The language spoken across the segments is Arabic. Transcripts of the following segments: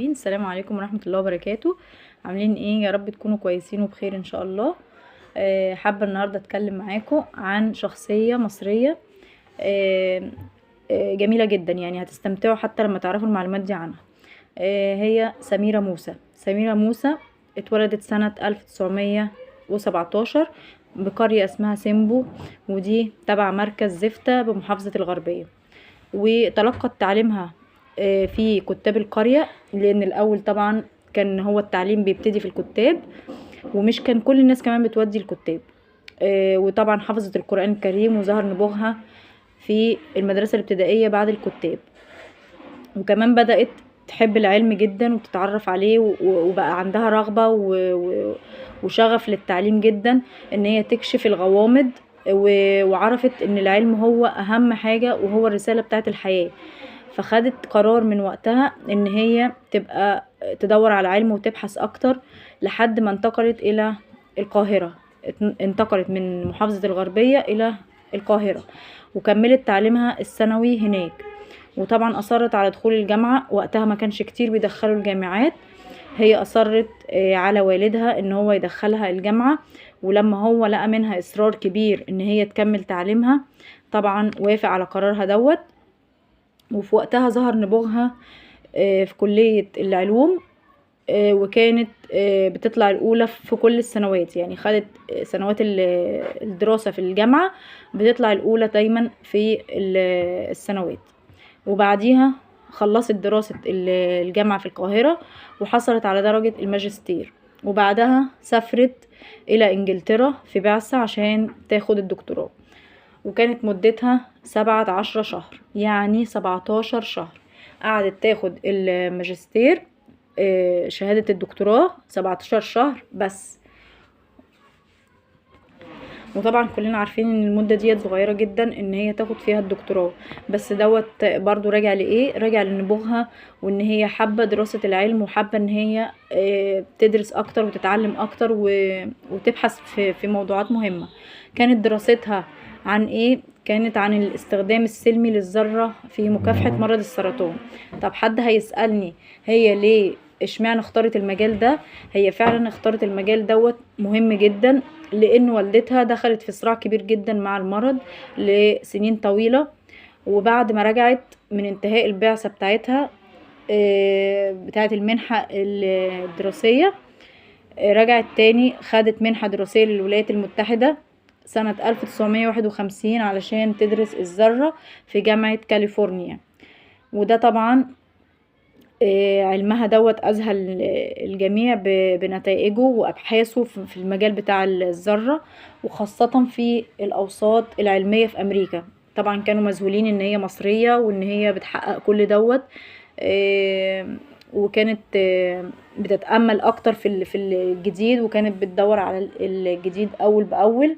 السلام عليكم ورحمة الله وبركاته. عاملين ايه؟ يا رب تكونوا كويسين وبخير ان شاء الله. حابة النهاردة اتكلم معاكم عن شخصية مصرية آه، جميلة جدا، يعني هتستمتعوا حتى لما تعرفوا المعلومات دي عنها. هي سميرة موسى. سميرة موسى اتولدت سنة 1917 بقرية اسمها سيمبو، ودي تبع مركز زفتة بمحافظة الغربية. وتلقت تعليمها في كتاب القرية، لأن الأول طبعا كان هو التعليم بيبتدي في الكتاب، ومش كان كل الناس كمان بتودي الكتاب. وطبعا حفظت القرآن الكريم وظهر نبوغها في المدرسة الابتدائية بعد الكتاب. وكمان بدأت تحب العلم جدا وتتعرف عليه، وبقى عندها رغبة وشغف للتعليم جدا، ان هي تكشف الغوامض. وعرفت ان العلم هو اهم حاجة وهو الرسالة بتاعت الحياة. فخدت قرار من وقتها ان هي تبقى تدور على علم وتبحث اكتر، لحد ما انتقلت الى القاهرة. انتقلت من محافظة الغربية الى القاهرة، وكملت تعليمها الثانوي هناك. وطبعا اصرت على دخول الجامعة، وقتها ما كانش كتير بيدخلوا الجامعات. هي اصرت على والدها ان هو يدخلها الجامعة، ولما هو لقى منها اصرار كبير ان هي تكمل تعليمها طبعا وافق على قرارها دوت. وفي وقتها ظهر نبوغها في كلية العلوم، وكانت بتطلع الأولى في كل السنوات، يعني خدت سنوات الدراسة في الجامعة بتطلع الأولى دايما في السنوات. وبعديها خلصت دراسة الجامعة في القاهرة، وحصلت على درجة الماجستير. وبعدها سافرت إلى إنجلترا في بعثة عشان تاخد الدكتوراه، وكانت مدتها 17 شهر، يعني 17 شهر قعدت تاخد الماجستير. شهادة الدكتوراه 17 شهر بس. وطبعا كلنا عارفين ان المدة ديت صغيرة جدا ان هي تاخد فيها الدكتوراه، بس دوت برضو راجع لايه؟ راجع لنبوغها، وان هي حابة دراسة العلم، وحابة ان هي تدرس اكتر وتتعلم اكتر وتبحث في موضوعات مهمة. كانت دراستها عن ايه؟ كانت عن الاستخدام السلمي للذرة في مكافحة مرض السرطان. طب حد هيسألني هي ليه اشمعنى اختارت المجال ده؟ هي فعلا اختارت المجال دوت مهم جدا، لان والدتها دخلت في صراع كبير جدا مع المرض لسنين طويلة. وبعد ما رجعت من انتهاء البعثة بتاعتها بتاعت المنحة الدراسية، رجعت تاني خدت منحة دراسية للولايات المتحدة سنة 1951 علشان تدرس الذرة في جامعة كاليفورنيا. وده طبعا علمها دوت أذهل الجميع بنتائجه وأبحاثه في المجال بتاع الذرة، وخاصة في الأوساط العلمية في أمريكا. طبعا كانوا مذهولين إن هي مصرية وإن هي بتحقق كل دوت. وكانت بتتأمل أكتر في الجديد، وكانت بتدور على الجديد أول بأول.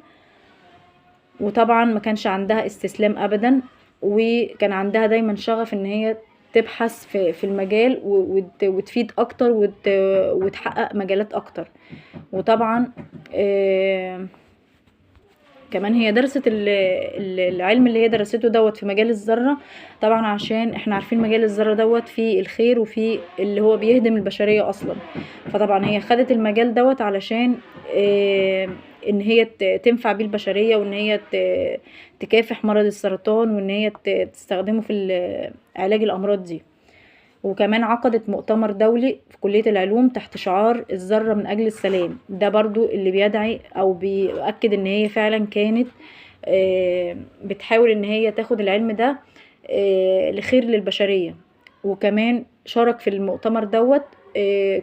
وطبعا ما كانش عندها استسلام أبدا، وكان عندها دايما شغف إن هي تبحث في المجال وتفيد اكتر وتحقق مجالات اكتر. وطبعا كمان هي درست العلم اللي هي درسته دوت في مجال الذرة، طبعا عشان احنا عارفين مجال الذرة دوت فيه الخير وفيه اللي هو بيهدم البشرية اصلا. فطبعا هي خدت المجال دوت علشان ان هي تنفع بيه البشرية، وان هي تكافح مرض السرطان، وان هي تستخدمه في علاج الامراض دي. وكمان عقدت مؤتمر دولي في كلية العلوم تحت شعار الذرة من أجل السلام. ده برضو اللي بيدعي أو بيؤكد إن هي فعلا كانت بتحاول إن هي تاخد العلم ده لخير للبشرية. وكمان شارك في المؤتمر دوت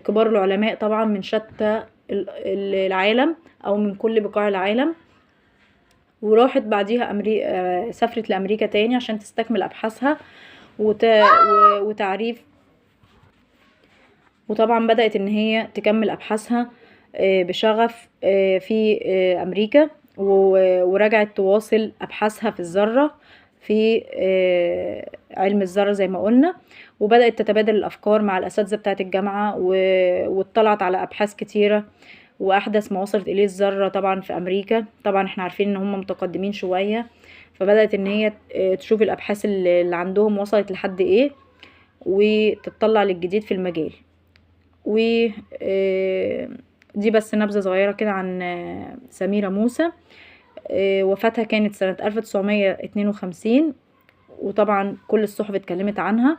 كبار العلماء طبعا من شتى العالم أو من كل بقاع العالم. وراحت بعديها سافرت لأمريكا تاني عشان تستكمل أبحاثها وتعريف. وطبعا بدأت ان هي تكمل ابحاثها بشغف في امريكا، ورجعت تواصل ابحاثها في الذرة في علم الذرة زي ما قلنا. وبدأت تتبادل الافكار مع الاساتذة بتاعت الجامعة، واطلعت على ابحاث كتيرة. واحدث ما وصلت اليه الذرة طبعا في امريكا. طبعا احنا عارفين ان هم متقدمين شوية، فبدأت ان هي تشوف الابحاث اللي عندهم وصلت لحد ايه. وتتطلع للجديد في المجال. و دي بس نبذة صغيرة كده عن سميرة موسى. وفاتها كانت سنة 1952، وطبعا كل الصحف اتكلمت عنها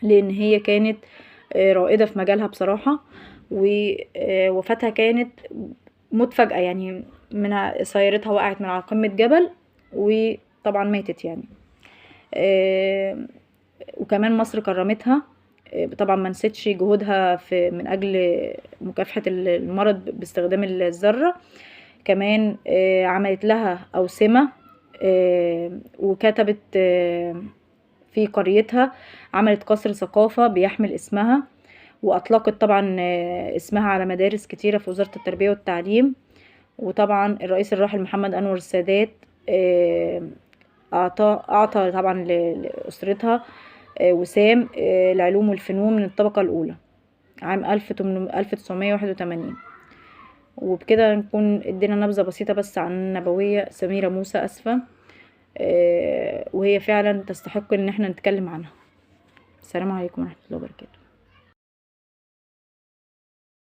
لان هي كانت رائدة في مجالها بصراحة. ووفاتها كانت متفاجئة، يعني من سيارتها وقعت من على قمة جبل وطبعا ماتت يعني. وكمان مصر كرمتها، طبعا ما نسيتش جهودها من اجل مكافحة المرض باستخدام الذرة. كمان عملت لها أوسمة، وكتبت في قريتها، عملت قصر ثقافة بيحمل اسمها، وأطلقت طبعا اسمها على مدارس كتيرة في وزارة التربية والتعليم. وطبعا الرئيس الراحل محمد أنور السادات أعطى طبعا لأسرتها وسام العلوم والفنون من الطبقة الأولى عام 1981. وبكده نكون ادينا نبذة بسيطة بس عن النبوية سميرة موسى أسفة، وهي فعلا تستحق ان احنا نتكلم عنها. السلام عليكم ورحمة الله وبركاته.